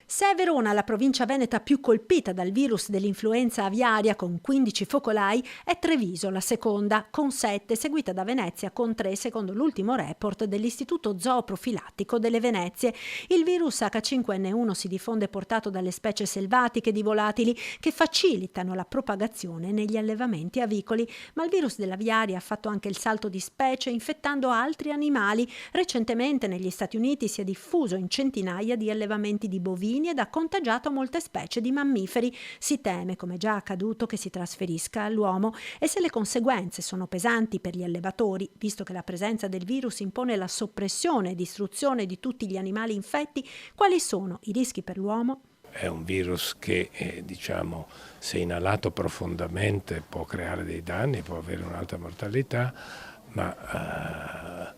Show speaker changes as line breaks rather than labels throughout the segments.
Se è Verona la provincia veneta più colpita dal virus dell'influenza aviaria con 15 focolai, è Treviso la seconda, con 7, seguita da Venezia con 3 secondo l'ultimo report dell'Istituto Zooprofilattico delle Venezie. Il virus H5N1 si diffonde portato dalle specie selvatiche di volatili che facilitano la propagazione negli allevamenti avicoli, ma il virus dell'aviaria ha fatto anche il salto di specie infettando altri animali. Recentemente negli Stati Uniti si è diffuso in centinaia di allevamenti di bovini ed ha contagiato molte specie di mammiferi. Si teme, come già accaduto, che si trasferisca all'uomo e se le conseguenze sono pesanti per gli allevatori, visto che la presenza del virus impone la soppressione e distruzione di tutti gli animali infetti, quali sono i rischi per l'uomo?
È un virus che, se inalato profondamente può creare dei danni, può avere un'alta mortalità, ma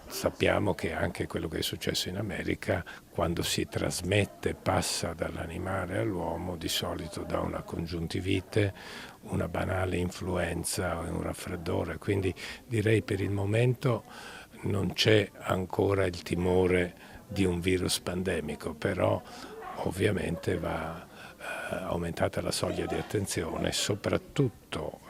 sappiamo che anche quello che è successo in America, quando si trasmette, passa dall'animale all'uomo, di solito da una congiuntivite, una banale influenza o un raffreddore. Quindi direi per il momento non c'è ancora il timore di un virus pandemico, però ovviamente va aumentata la soglia di attenzione, soprattutto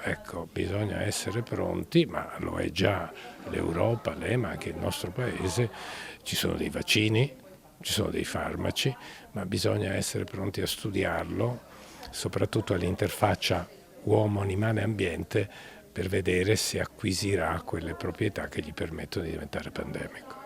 bisogna essere pronti, ma lo è già l'Europa, l'EMA, anche il nostro Paese, ci sono dei vaccini, ci sono dei farmaci, ma bisogna essere pronti a studiarlo, soprattutto all'interfaccia uomo, animale, ambiente, per vedere se acquisirà quelle proprietà che gli permettono di diventare pandemico.